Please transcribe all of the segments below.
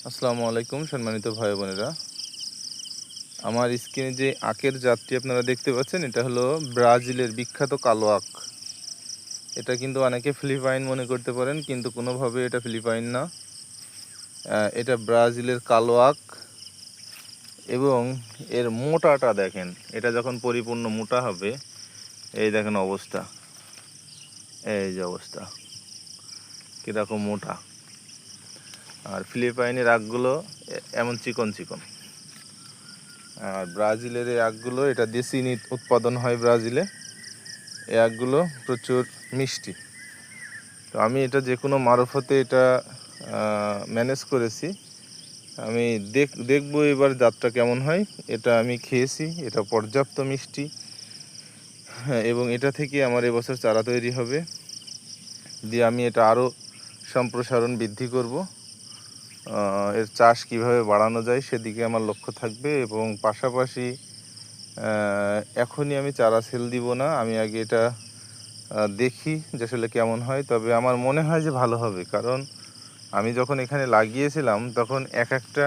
আসসালামু আলাইকুম সম্মানিত ভাই বোনেরা। আমার স্ক্রিনে যে আখের জাতটি আপনারা দেখতে পাচ্ছেন, এটা হলো ব্রাজিলের বিখ্যাত কালো আখ। এটা কিন্তু অনেকে ফিলিপাইন মনে করতে পারেন, কিন্তু কোনোভাবে এটা ফিলিপাইন না। এটা ব্রাজিলের কালো আখ। এবং এর মোটাটা দেখেন, এটা যখন পরিপূর্ণ মোটা হবে, এই দেখেন অবস্থা, এই যে অবস্থা কীরকম মোটা। আর ফিলিপাইনের আখগুলো এমন চিকন চিকন। আর ব্রাজিলের এই আখগুলো, এটা দেশি উৎপাদন হয় ব্রাজিলে। এই আখগুলো প্রচুর মিষ্টি। তো আমি এটা যে কোনো মারফতে এটা ম্যানেজ করেছি। আমি দেখবো এবার জাতটা কেমন হয়। এটা আমি খেয়েছি, এটা পর্যাপ্ত মিষ্টি। হ্যাঁ, এবং এটা থেকে আমার এবছর চারা তৈরি হবে, দিয়ে আমি এটা আরও সম্প্রসারণ বৃদ্ধি করব। এর চাষ কিভাবে বাড়ানো যায় সেদিকে আমার লক্ষ্য থাকবে। এবং পাশাপাশি এখনই আমি চারা সেল দিব না, আমি আগে এটা দেখি যে আসলে কেমন হয়। তবে আমার মনে হয় যে ভালো হবে, কারণ আমি যখন এখানে লাগিয়েছিলাম তখন একটা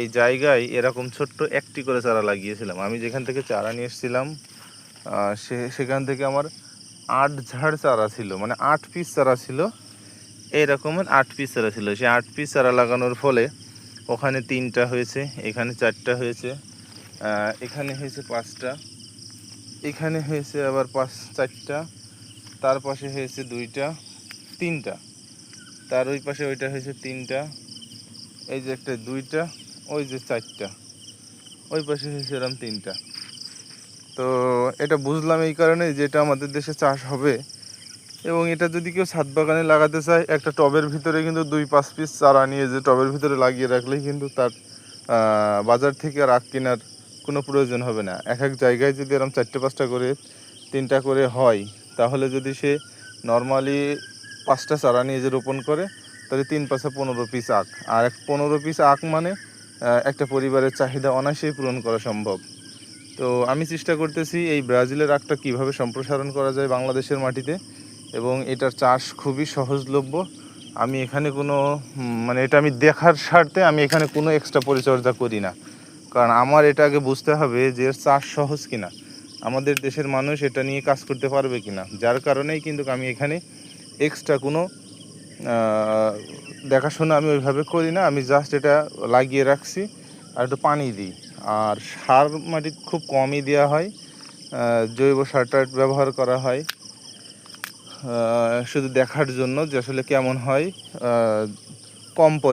এই জায়গায় এরকম ছোট্ট একটি করে চারা লাগিয়েছিলাম। আমি যেখান থেকে চারা নিয়ে এসেছিলাম সেখান থেকে আমার 8 ঝাড় চারা ছিল, মানে 8 পিস চারা ছিল। এইরকমের 8 পিস চারা ছিল। সেই 8 পিস চারা লাগানোর ফলে ওখানে 3টা হয়েছে, এখানে 4টা হয়েছে, এখানে হয়েছে 5টা, এখানে হয়েছে আবার 4টা, তার পাশে হয়েছে 2টা, 3টা, তার ওই পাশে ওইটা হয়েছে 3টা, এই যে একটা 2টা, ওই যে 4টা, ওই পাশে হয়েছে এরকম 3টা। তো এটা বুঝলাম এই কারণে যে এটা আমাদের দেশে চাষ হবে। এবং এটা যদি কেউ ছাদ বাগানে লাগাতে চায়, একটা টবের ভিতরে কিন্তু 2-5 পিস চারা নিয়ে যে টবের ভিতরে লাগিয়ে রাখলেই কিন্তু তার বাজার থেকে আর আখ কেনার কোনো প্রয়োজন হবে না। এক এক জায়গায় যদি এরকম 4-5টা করে, 3টা করে হয়, তাহলে যদি সে নর্মালি 5টা চারা নিয়ে যে রোপণ করে, তাহলে 3-5 15 পিস আখ। আর 15 পিস আখ মানে একটা পরিবারের চাহিদা অনায়াসেই পূরণ করা সম্ভব। তো আমি চেষ্টা করতেছি এই ব্রাজিলের আখটা কীভাবে সম্প্রসারণ করা যায় বাংলাদেশের মাটিতে, এবং এটার চাষ খুবই সহজলভ্য। আমি এখানে কোনো মানে এটা আমি দেখার স্বার্থে আমি এখানে কোনো এক্সট্রা পরিচর্যা করি না, কারণ আমার এটা আগে বুঝতে হবে যে এর চাষ সহজ কিনা, আমাদের দেশের মানুষ এটা নিয়ে কাজ করতে পারবে কিনা। যার কারণেই কিন্তু আমি এখানে এক্সট্রা কোনো দেখাশোনা আমি ওইভাবে করি না। আমি জাস্ট এটা লাগিয়ে রাখছি আর একটু পানি দিই। আর সার মাটি খুব কমই দেওয়া হয়, জৈব সারটা ব্যবহার করা হয় শুধু দেখার জন্য যে আসলে কেমন হয়, কম